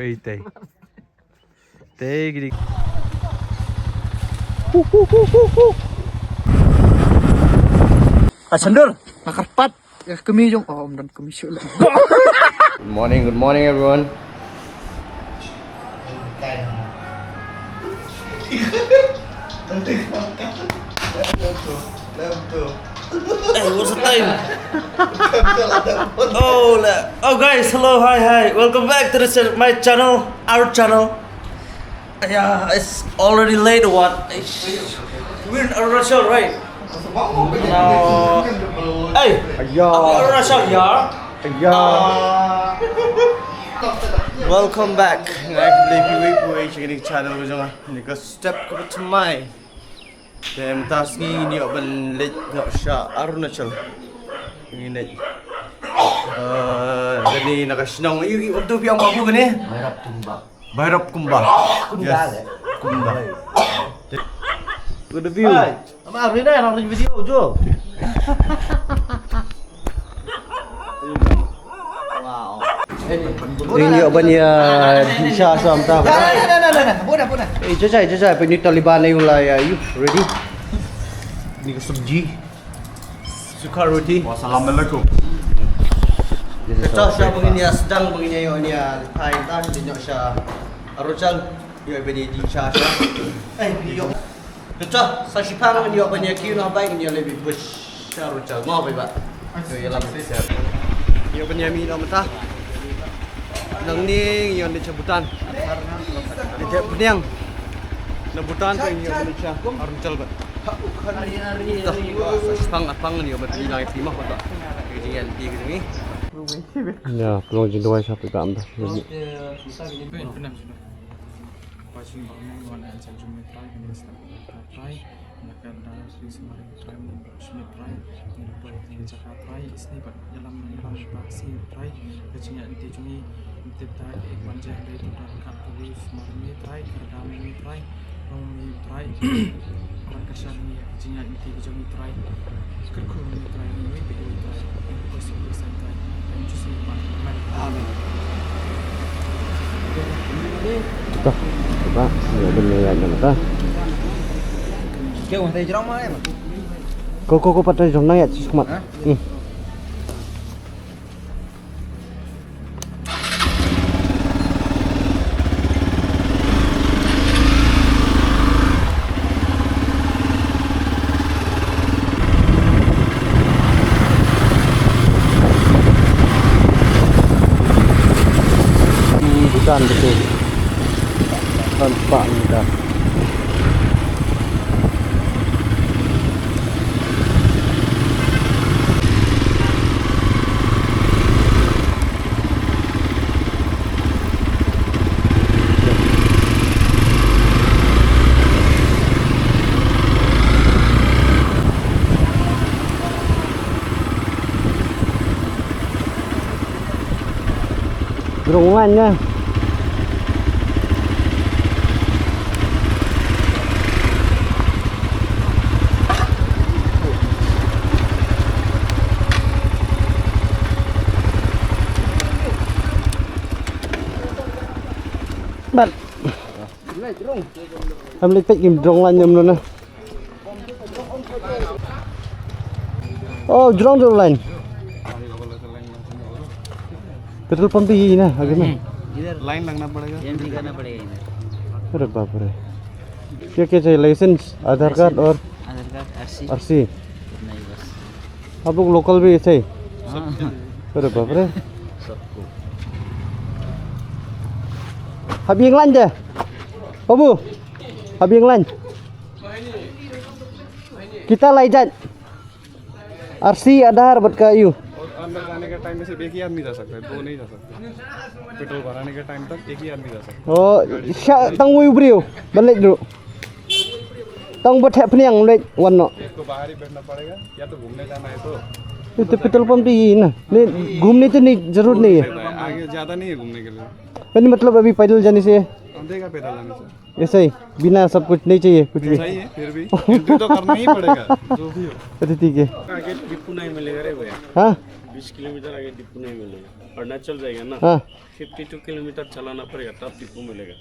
Wait, Tay gini. Sandal, nakarpat. Kami yung dan komisyon lang. Good morning everyone. Hey, what's the time? Oh guys, hello, hi. Welcome back to my channel, our channel. Yeah, it's already late or what? We're in Arunachal, right? Now, hey, Arunachal, welcome back. I believe we were checking channel because step to my. Dem taski ni open late nak sya Arunachal. Ini. Jadi nak senang. Iu tu piang babu ni. Bhairabkunda. Yes. Kunda. Good view. Ama Arina nak video jo. Wow. Ini open ya di sya sam ta. Nah. Puna. Jajai pe ni Taliban ni ulai you ready? Ni sabji. Suka roti. Wassalamualaikum. Kita sya begini sedang begini yo ni Thai ta ni nyok sya Arunachal yo pe di sya. Yo. Kita sa sipang ni yo pe ni kiu na bai ni lebih bush sya Arunachal. Mau bai ba. Yo ya lam se. Yo pe ni mi na mata. Nang ni yo ni cabutan. Dia penyang. Nabutan pa inyo Malaysia. Arunachal ba? Pang ni obat ni langit lima ba? Kejian di ni. Ya, pelong jin dua siapa tak ambil. Coba, ya benar ya. Kau tadi jerang mana? Kau patah jerang ya, semat. Bukan betul. Tanpa mudah. Gerungannya. Bạn em lấy tích kìm drone lên nhầm luôn nè. Drone rồi lên. Petrol pump ही ना आगे में. लाइन लगना पड़ेगा. एंट्री करना पड़ेगा इधर. अरे बाप रे. क्या चाहिए लाइसेंस, आधार कार्ड और RC. नहीं बस. आप लोग लोकल भी ऐसे ही. अरे बाप रे. Habis yang lain je. Babu. Habis yang lain. Kita lain RC आधार बट का यू. अंदर जाने के टाइम में सिर्फ एक ही आदमी जा सकता है, दो नहीं जा सकते. पेट्रोल भराने के टाइम तक एक ही आदमी जा सकता है. Tang wui brio. Balik dulu. Tang buat hap penyang lek wan no. एक तो बाहर ही बैठना पड़ेगा या तो घूमने जाना है तो. Itu petrol pump ही ना. नहीं घूमने तो नहीं जरूरत नहीं है. आगे ज़्यादा नहीं है घूमने के लिए. नहीं मतलब अभी पैदल जाने से देगा पैदल जाने से. ऐसा ही बिना सब कुछ नहीं चाहिए कुछ भी. सही है फिर भी एंट्री तो करना ही पड़ेगा जो भी हो. अच्छा ठीक है. आगे डिपो नहीं मिलेगा रे भैया. हाँ 20 किलोमीटर आगे डिपो नहीं मिलेगा. अरुणाचल जाएगा ना. हाँ 52 किलोमीटर चलाना पड़ेगा तब डिपो मिलेगा।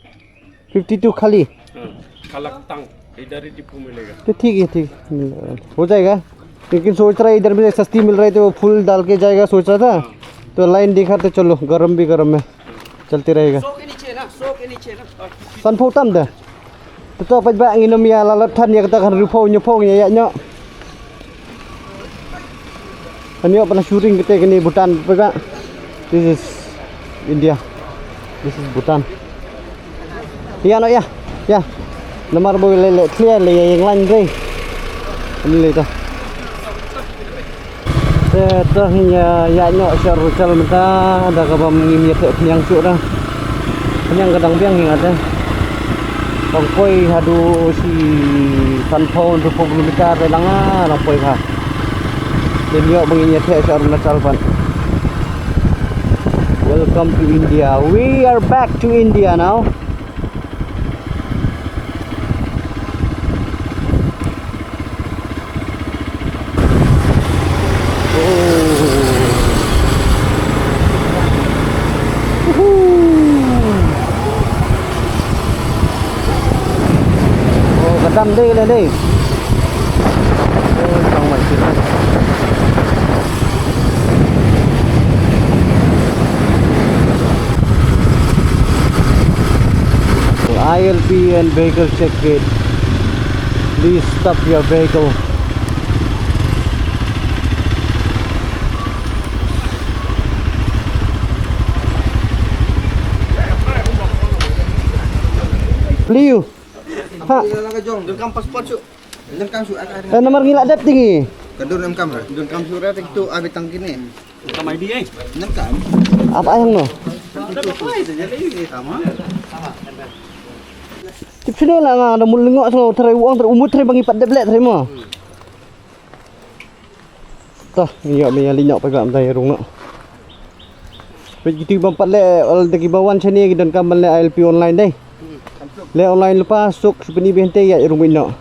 52 खाली? हाँ, खलकतांग इधर ही डिपो मिलेगा। तो ठीक है, ठीक हो जाएगा। लेकिन सोच रहा है इधर में सस्ती मिल रही थी, वो फुल डाल के जाएगा सोच रहा था। तो लाइन देखा तो चलो, गरम भी गरम है, चलते रहेगा। सन फोक तम dah. Betul apa bak nginom ya lalat tan ya kata kan rupo nyepong ya nya. Ani pernah syuting kita ke ni Bhutan apa? This is India. This is Bhutan. Ya no ya. Ya. Lemar boleh le clear le yang lain deh. Ini le dah. Setahnya ya nya Arunachal menta ada kabam ngimnya ke yang cuk dah. Yang kadang biang ingat dah. Bang poi hadu si Sanpon 20 kmไปลังเราปอยค่ะเดี๋ยวบางอย่างแท้Arunachal Pradesh. Welcome to India. We are back to India now. Đâm đi lên đi. Trong mày xịt. ILP and vehicle check gate. Please stop your vehicle. Liu. Ha. Dengkam pasport su. Dengkam su akan. Nomor ngilak dep tinggi. Kedua dengkam lah. Dengkam surat itu abi tangkin ni. Dengkam ID eh. Dengkam. Apa yang no? Apa itu jadi ini sama. Tip sini lah ada mul lengok so terai uang terumut terai bagi pat dep lek terai mo. Tah, ngiak me linyok pagam tai rung nak. Begitu bang pat lek al tegi bawan sini dan kamal lek ILP online deh. Le online lupa sok seperti bente ya rumit nak.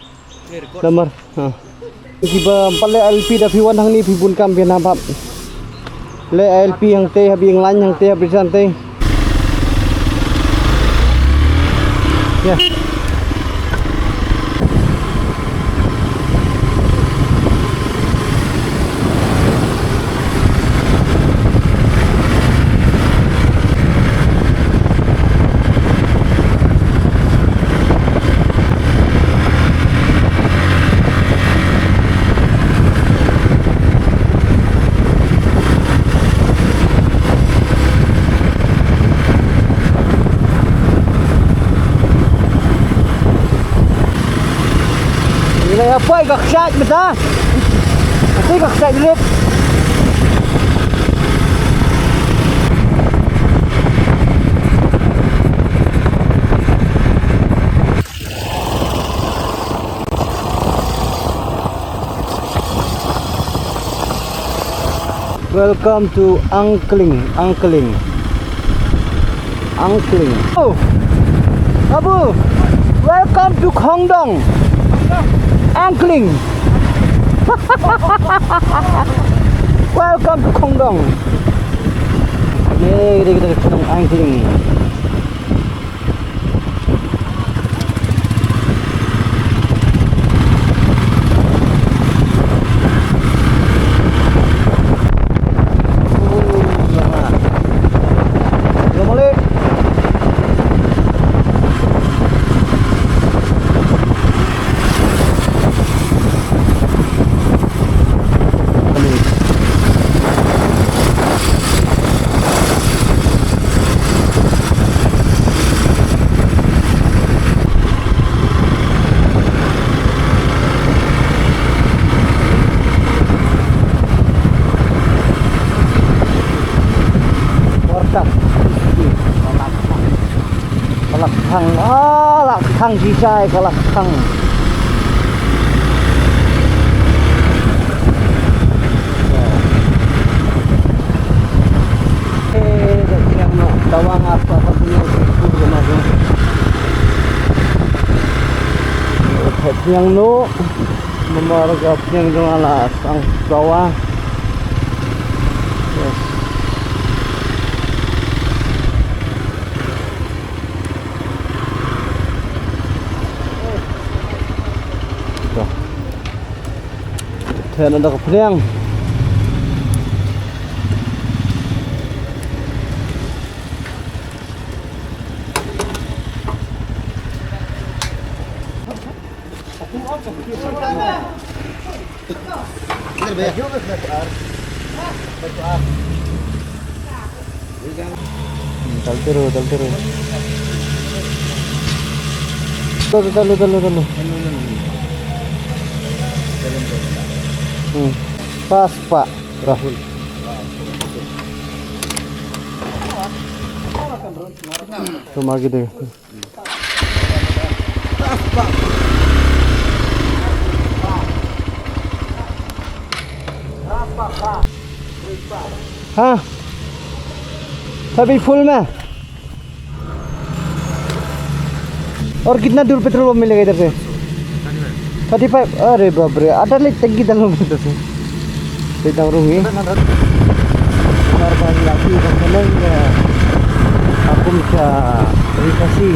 Nomor. Ha. Kiba palle LP dah piwan hang ni pibun kam pian habab. Le LP hang teh habi yang lain hang teh habi santai. Ya. Apa yang gak beta? Apa gak sat lip? Welcome to Kheiñ. Oh, Abu, welcome to Khongdong. Kheiñ. Welcome to Khongdong. Ini kita ke Kheiñ. Lạc thăng chi trai có lạc thăng. Tawang apa punya itu kemarin. Yang no memarga yang dengan sang bawah. Yes. Dan ada kepiang. Tal teru. Talu. Pas Pak Rahul. Cuma gitu. हाँ सभी फुल में और कितना दूर petrol pump मिलेगा इधर से 35 अरे बाप रे ada टंकी dalam itu sih kita rungi benar lagi kemudian aku bisa revisi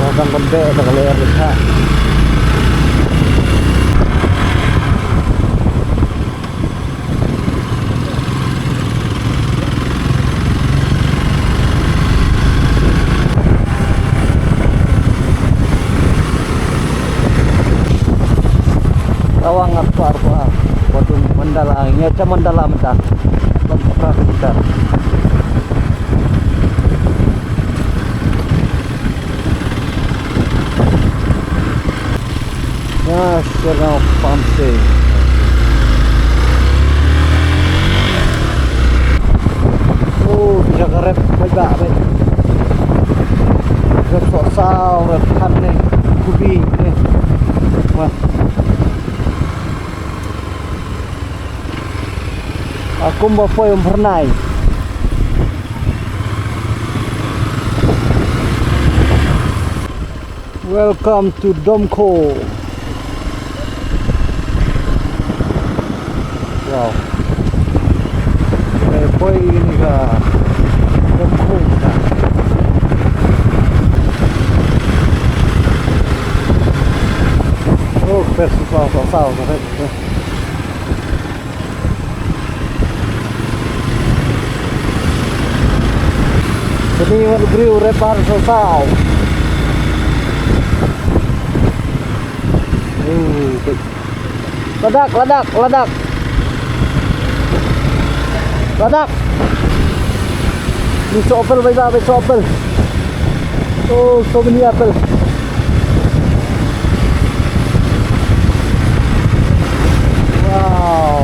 orang gede kalau air besar Tawang apa waktu Mandala ini aja Mandala mentah lengkap kita National Homestay bisa kerep baik rep sosal rep kan nih kubi nih wah aku mau yang pernah welcome to Domko wow poy ini ka Domko oh festival sosal Ini grill repar sosal. Ladak. Ini sopel baik sopel. Oh, so many apple. Wow.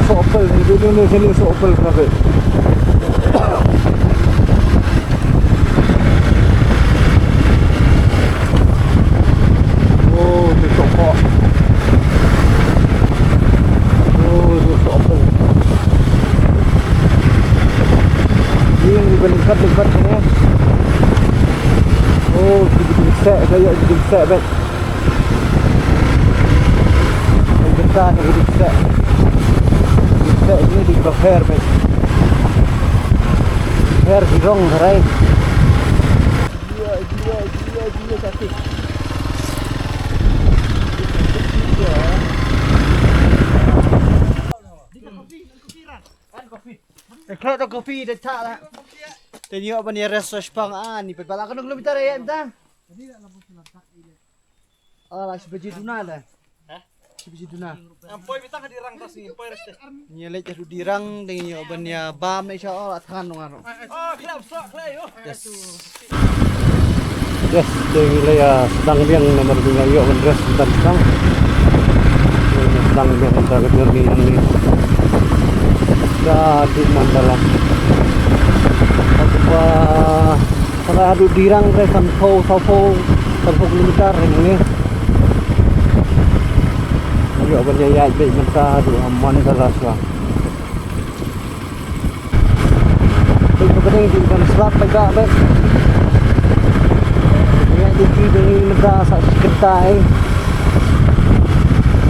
Sopel ini sini sopel kafe. Oh, itu sopel. Oh, itu sopel. Ini dekat ini. Oh, bisa kayak bisa bet. Besar bisa. Ini di Bhair में Bhair Dirang right dia sakit Kalau kopi dah tak lah. Tengok apa ni research pang ni pala kan kilometer ya entah. Ah, seperti duna lah. Seperti duna. Ampoi bitang ka dirang tas ni ampoi reste. Nyelet jadu dirang dengan ban ya bam insya Allah atkan ngano. Oh, klap sok klay oh. Yes. Yes, dari wilayah sedang yang nomor 2 yuk mendes dan sedang yang kita kedua ni di Mandala. Apa kalau adu dirang re sampo kilometer ini. Yuk berjaya baik mentah adu Mandala swa. Itu penting di selap pegak baik. Tinggi dari negara sak seketai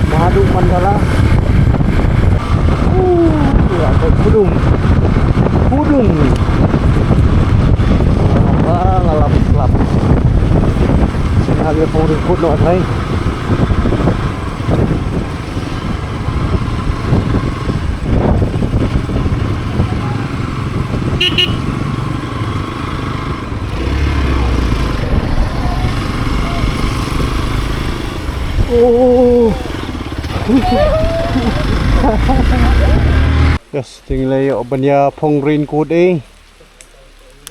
Mahadu Mandala. Ada pudung. Apa ngalap-ngalap. habis pun ribut nak saya. Oh. Yes, tinggal yo banya phong rin kut eh.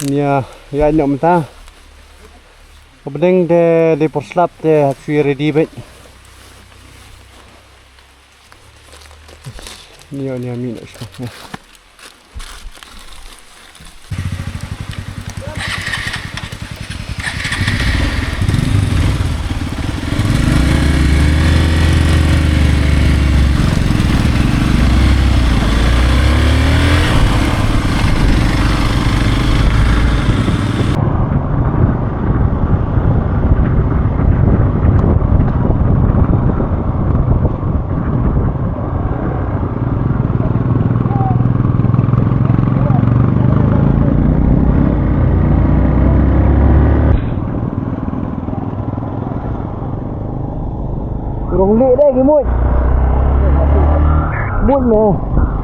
Nya ya nyom ta. Kemudian de porslap de suy ready bet. Ni amin nak. Rong lệ đây cái mũi. Mũi nè.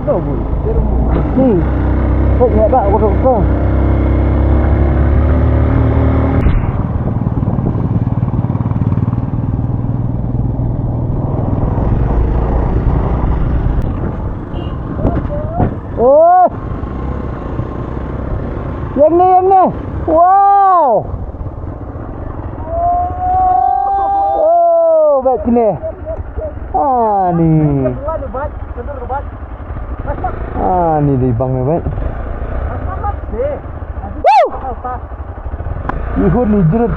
Đâu mũi? Gì? Vậy mẹ bạn có rộng không? Ôi! Em nè. Wow! Bet sini. Ni di bang ni bet. Ihun ni jerut.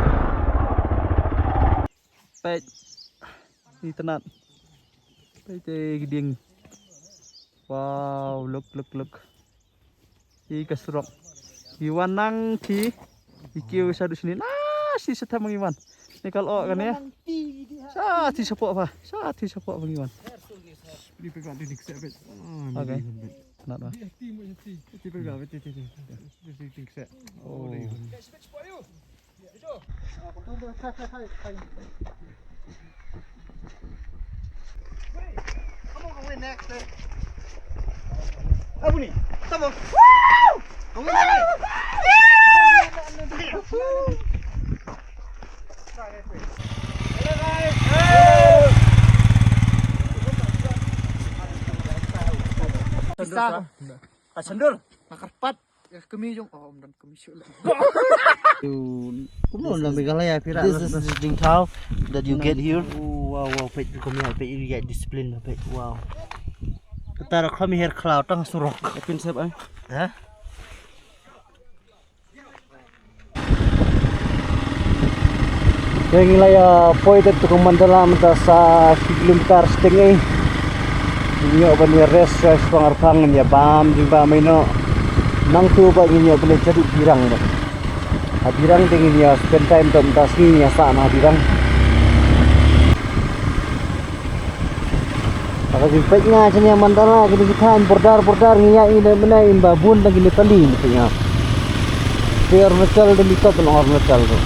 Bet. Ni tenat. Bet giding. Wow, look. I kasrok. Iwan nang thi. Ikiu sadu sini. Si setam Iwan. Ni kalau kan ya. Sati support apa? Sati support bang Iwan. Di pegang di dikse bet. Okey. Nak dah. Di pegang bet di dikse. Oh. Kamu go win next. Abu ni. Come on. Woo! Kamu win. Bisa. Kasendur, nakarpat, kami yung dan kami syul. Kumon lang Meghalaya pira. This is the town that you get here. Wow, pet kami pet you get discipline pet. Wow. Kita kami here cloud tang surok. Pin sep ai. Ha? Yang ilaya pointed to Mandala mata sa kilometer setengah. Inyo ba ni rest sa pangarpangan ya bam jumpa maino nang tu ba inyo boleh jadi Dirang ba. Dirang tingin ya spend time to mata sini ya sana Dirang. Kalau jumpa nga sini Mandala gini kita bordar ngiya ini menai babun lagi ni tali mestinya. Biar Arunachal dan kita pun Arunachal tu.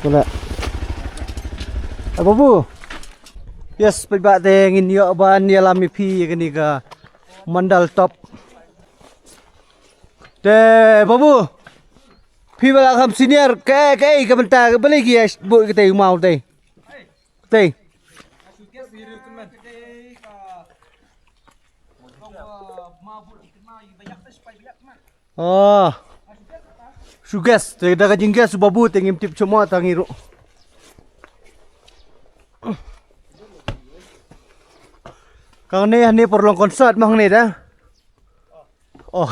Wala. Apa bu? Yes, pagbat ngin yo ba ni alami pi gani ka Mandal top. De babu. Pi bala kam senior ke ka benta balik ya bu kita mau teh. Teh. Oh. Sugas, dah kajing gas babu tengim tip semua tangiru. Kang ni perlu konsert mang ni dah. Oh.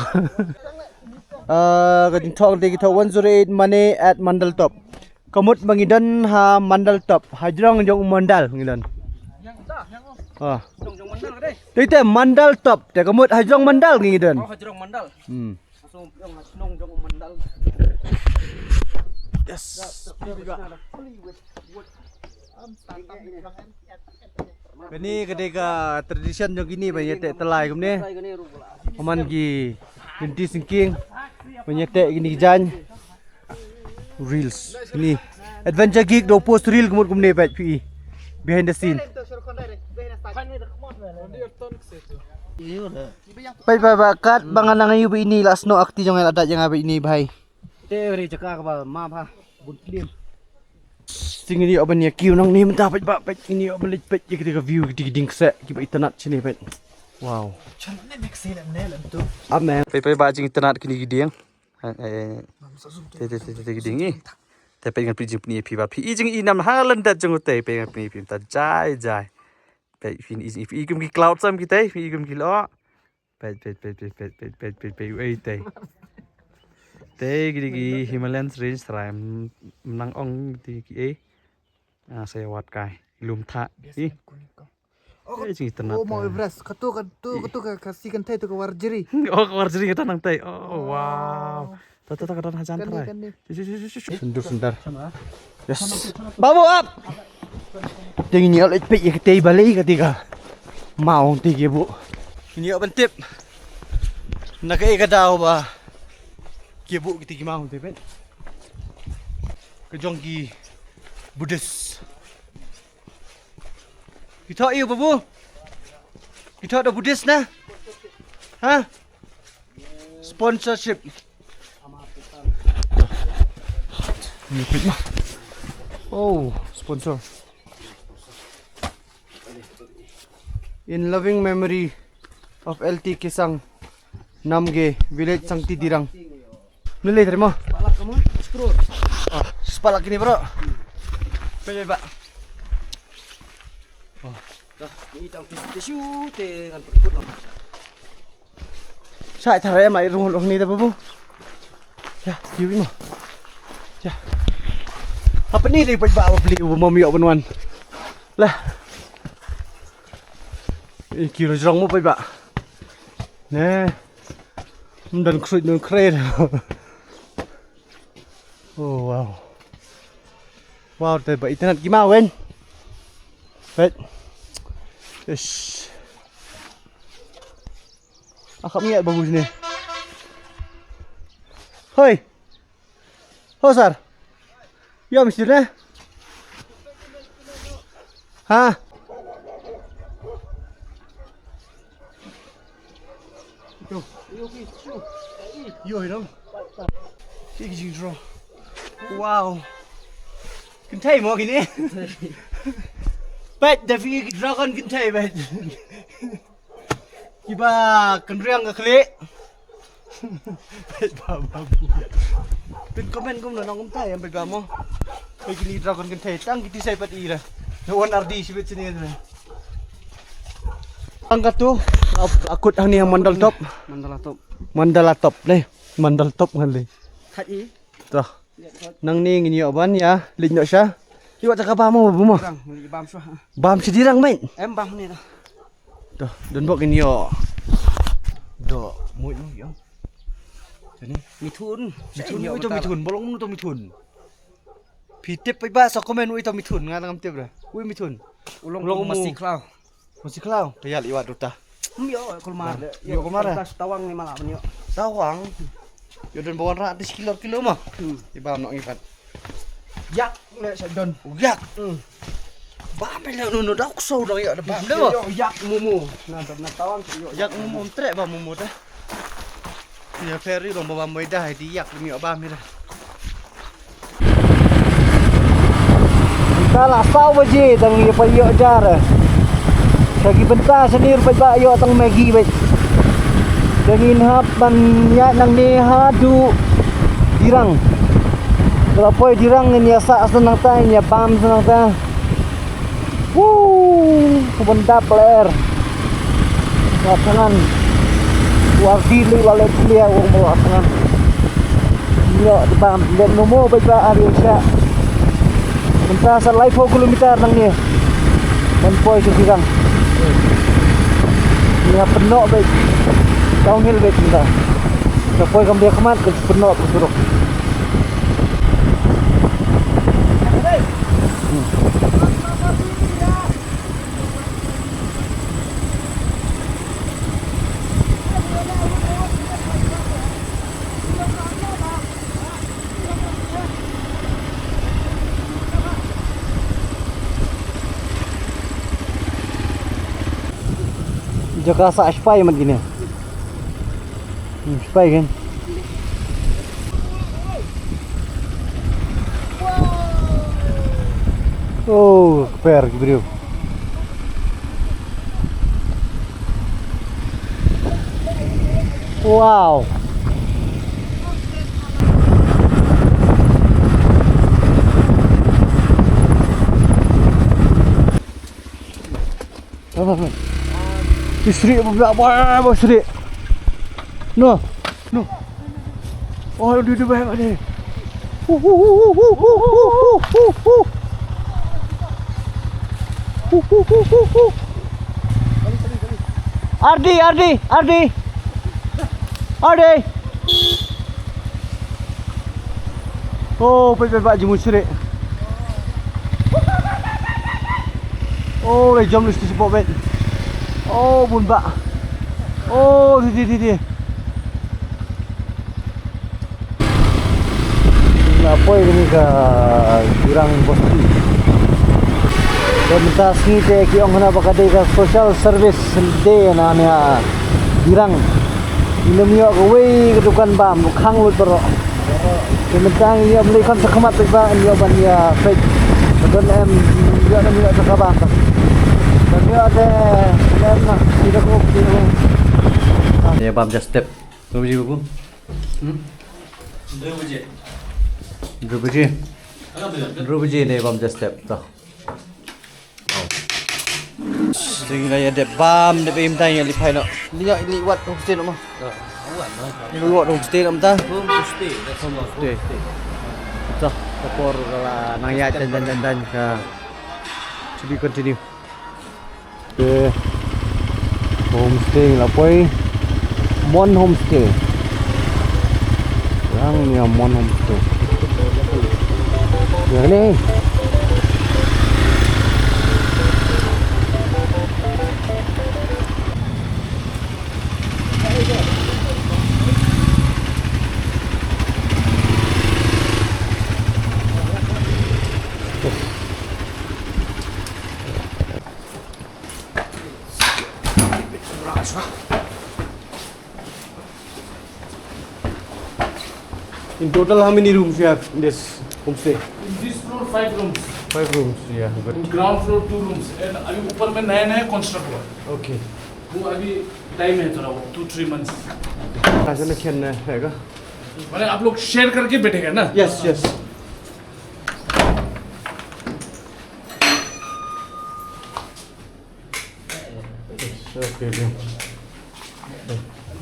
Kajing talk di kita 108 money at Mandal Top. Kamut mangidan ha Mandal Top. Hajrong jong Mandal mangidan. Ah. Tete Mandal Top. Te kamut hajrong Mandal ngidan. Oh, hajrong Mandal. So yung nong jong Mandal. Yes. Ini ketika tradisi yang gini banyak tek telai kum ni. Aman gi inti sinking banyak tek gini jan. Reels. Ini adventure gig do post reel kum ni pat pi behind the scene. Pai kat bangan nang ayu ini lasno akti jong adat yang apa ini bhai. Teori cakap apa ma pha bun clean. Sing ini apa ni kiu nang ni mentah pat pat ini apa lit pat ketika view giding set ki internet sini pat. Wow. Channel ni sini nel tu. Amen. Pai bajing internet kini giding. Te giding ni. Te pai ngan pijing ni pi ba pi jing i nam halan dat jong te pai ngan pi ta jai jai. Pai fin is if i kum ki cloud sam ki te pi kum ki lo. Pai ai te. Te gidi Himalayan range ram nang ong ti ki saya wat kai lum tha i. Oh, mau Everest. Katu kasih kan tu ke warjeri. Oh, ke warjeri kita nang te. Oh, wow. Tata kadang hajan try. Sebentar. Yes. Babu up. Tinggi ni pe ye te balik ketika mau tinggi bu. Ini apa tip? Nak ke kadau ba. Ki bu ketika mau te pen. Kejong ki Buddhist. Kita iyo babu. Kita ada Buddhist nah. Ha? Sponsorship. Oh, sponsor. In loving memory of LT Kisang Namge village Sangti Dirang. Nilai terima. Palak kamu, scroll. Ah, sepalak ini bro. Baik pak. Oh, dah. Ini tang tisu te kan perut lah. Saya tarik mai rumah ni dah babu. Ya, you mo. Ya. Apa ni dia bawa beli mau miok penuan. Lah. Kilo jerang mo pak. Nah. Dan kruid dan kred. Oh wow. Wow, te ba internet gimana wen? Bet. Ish. Akak miat bagus ni. Hoi. Hosar. Ya mesti dah. Ha? Yo, yo dong. Kiki draw. Wow. Can thấy more cái này. Bet, tapi dragon can thấy bet. Kiba kan riang ke klik. Bet babu. Pin komen kum na nong tay am bet bamo. Pe kini dragon kan thấy tang kiti sai pat ira. No one RD sibet sini tu. Angkat tu akut hang ni yang Mandal Top. Mandala Top ni. Mandal Top ngali. Khat i. Tuh. Nang ni ngini oban ya, lin nok sya. Iwat cakap apa mo bu mo? Bam sya. Bam si dirang main. Em bam ni dah. Tuh, dan bok ngini yo. Do, muit no yo. Jadi Mithun. mitun itu mitun, bolong tu mitun. Pitip pe ba sok komen itu mitun ngan ngam tip dah. Ui mitun. Ulong masih klau. Masih klau. Tayal iwat duta. Yo kulmar. Yo kulmar. Tawang ni malah ni yo. Tawang. Yo dan bawan rat 10 kilo mah. Ibam nok ngipat. Yak le sa don. Yak. Bam le no dak so dak ya bam dah. Yo yak mumu. Na tawang yo. Yak mumu trek ba mumu dah. Ya ferry dong bawa moida di yak mi bam ni dah. Kita lah sau baje tang ye pa yo jar. Lagi bentar sendiri baik yo tang Maggi baik. Dangin hapan ya nang ni hadu Dirang. Berapa Dirang ni asa senang ta ni pam senang ta. Benda player. Lapangan. Wardi li wala dia wong lapangan. Yo di pam dan nomo baca Asia. Mentah sa live 4 kilometer nang ni. Dan poi tu Dirang. Ni penuh baik. Downhill baik kita. Sampai kami kemat ke penuh bersuruk. Jaga sa spy mat gini. Spy kan. Oh, per bro. Wow. Apa? Istri apa istri? No. Oh, dia banyak ni. Ardi. Oh, pak jemu istri. Oh, jom mesti sebab bet. Oh, bun bak. Oh, di. Apa ini ke Dirang Bosti. Pemerintah ni te ki ong na bakade ka social service day na nya Dirang. Ini mio ko wei kedukan bam khang lut bro. Pemerintah ni am lekan sakmat ba ni ban ya fake. Dan em dia na mio sakaba. Dan dia ada na tidak ko kilo. Ni bam just step. Berapa biji buku? 2 biji. 2 biji ni bam just step tu. Sing la ya de bam de bim tai ya lipai no. Li wat homestay no ma. Ni wat homestay nam ta. Homestay. Tu kapor la nang ya dan ka. To be continue. Okay. Homestay la poi Mon Homestay. Yang ni Mon Homestay. Yang ni. In total, how many rooms you have in this homestay? In this floor, 5 rooms. 5 rooms, yeah. But In ground floor, 2 rooms. And अभी ऊपर में नया कंस्ट्रक्ट हुआ. okay. वो अभी टाइम है थोड़ा 2-3 months. ऐसा ना खेलना है क्या? माने आप लोग शेयर करके बैठेगा ना? Yes. Okay.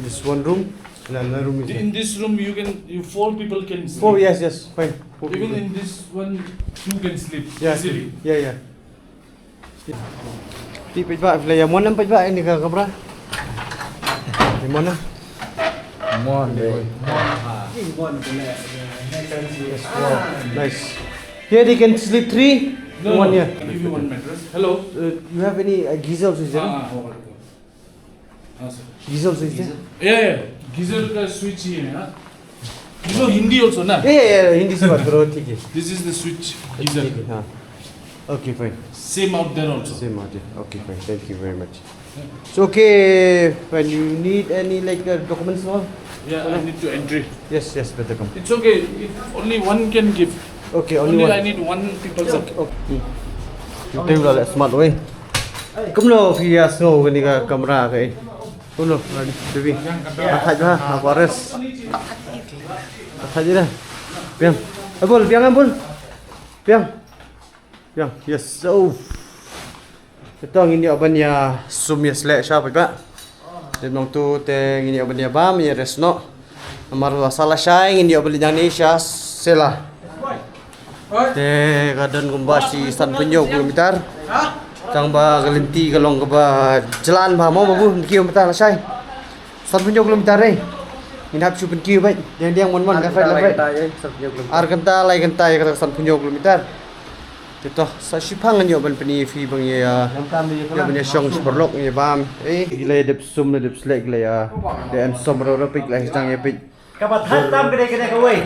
This one room, and another room is there. In this room, you 4 people can sleep. Oh yes, fine. 4 Even people. in this one, 2 can sleep Yeah, easily. yeah. Di pejbak bila yang mana pejbak ini ke kamera? Di mana? Mon. Yes, wow. Nice. Here they can sleep 3. No, One no, here. I'll give you one mattress. Hello. You have any geyser also is there? Sir. Geyser also is there? Yeah. Geyser का switch ही है ना. You know Hindi also ना? Yeah. Hindi से बात करो ठीक है. This is the switch geyser. हाँ. Okay, fine. Same out there also. Same idea. Okay, fine. Thank you very much. So okay, when you need any like documents and all? Yeah, I need to entry. Yes, better come. It's okay. If only one can give. Okay, Only one. I need one people. Okay. Chúng tôi là smart way. Cũng lo khi snow cái này camera cái. Uno, baby. Atat ha, Aquarius. Atat je dah. Piang. Abul, piang abul. Piang. Piang. Yes. Oh. Ito ang ini aban ya sum ya selek siya pa. Demang tu te ini aban ya bam ya resno. Amaru salah siya ini aban yang ni siya sela. Te kadon kumbasi stan penyok kilometer. Tang ba galinti kalong ka ba jalan ba mo babu kilometer na siya. Stan penyok kilometer eh. Minhap su pen kiu bai. Yang mon ka fai la fai. Ar kanta lai kanta ya ka stan penyok kilometer. Ito sa sipangan yo ban pani fi bang ya. Ya ban ya syong superlok ya bam. Gila dep sum na dep slek la ya. Dem somro pik la histang ya pik. Kabatat tam kene kene kawai.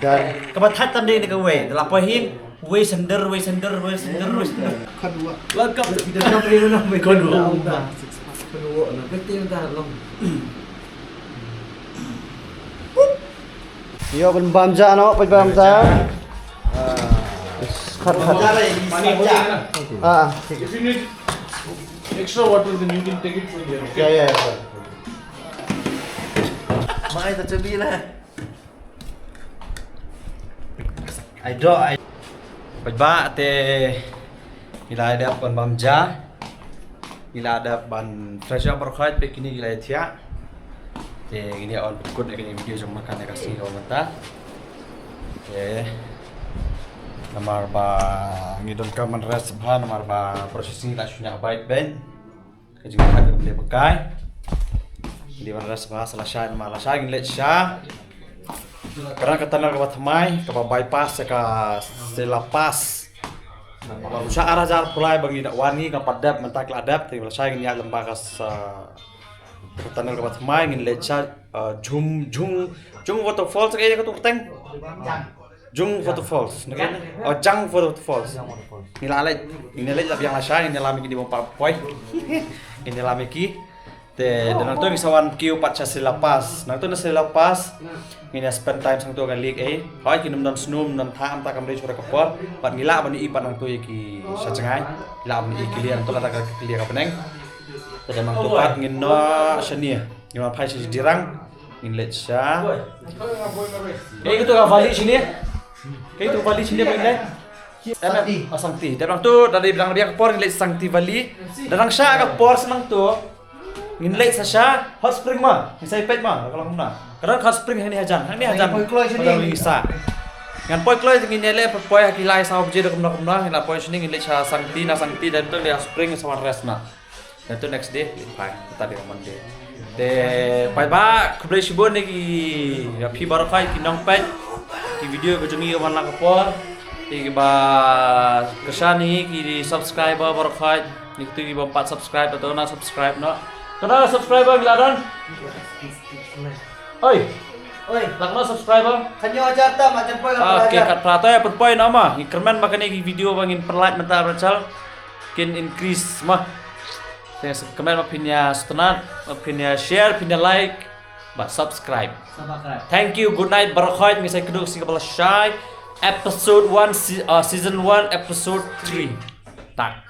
Dan Kabatat tam de kawai. Lapo hin we sender. lengkap tidak sampai mana kedua. Kedua na betul dah long. Yo ban bamja no, pai bamja. Khat. If you need extra water, then you can take it from here. Okay? Ya. Mai ta cebi lah. Pajba te ila ada ban bamja. Ila ada ban fresh up berkhait pe kini ila tia. Te gini on ikut ini video jom makan ya kasih orang mata. Namar ba ngidon kaman res ba namar ba prosesi la sunya bait ben. Kajing ada beli bekai. Di mana res ba salah sya namar la sya nglet sya. Karena ketanal ke Batamai, ke bypass ke selapas. Kalau usaha arah jar pulai bagi dak wani ke padap mentak ladap, tapi kalau saya ingin lembaga ketanal ke Batamai ingin leca jum waterfalls kayaknya ketuk teng. Jung waterfalls, nakanya? Oh jang waterfalls. Ini lagi yang lasai, ini lami di bawah poi. Ini lami ki. Dan nang tu misawan kiu pat selapas. Nang tu selapas ini spend time sang tu kan league Hai ki non snum non tham ta kam dei chura kapor. Pat ngila ban i pat nang tu ki sa Shngain. Ngila ban i kilian tu kata kilian ka peneng. Dan nang tu pat ngin no shania. Ngima phai si Dirang. Ngin let sha. Itu ka vali sini. Itu vali sini ba ngilai? Sangti. Dan nang tu dari bilang dia kapor ngin let sangti vali. Dan nang sha kapor senang tu. Nginlek sasha hot spring mah, misai pet mah kalau mana. Karena hot spring ini hajan pada bisa. Ngan poi kloi nginlek poi hakilai sa obje de kemna ngila poi sini nginlek sa sangti dan tu dia spring sama rest na. Dan tu next day pai tadi Monday. De pai ba kubre shibon ni ki pi barokai ki Nongwei ki video bejungi wan la kapor. Ki ba kesani ki subscriber barokai ni tu ki 4 subscribe atau na subscribe no. Kenapa subscriber Giladon? Oi, lakna subscriber. Kanyo aja ta macam poi lah. Oke, kat prato ya perpoin nama. Ikerman makanya video bangin perlite mental Arunachal kin increase mah. Saya kemen mapinya setenat, mapinya share, mapinya like, but subscribe. Thank you, good night, barakhoit. Misai kedua singapura shy. Episode 1 season 1 episode 3. Tak.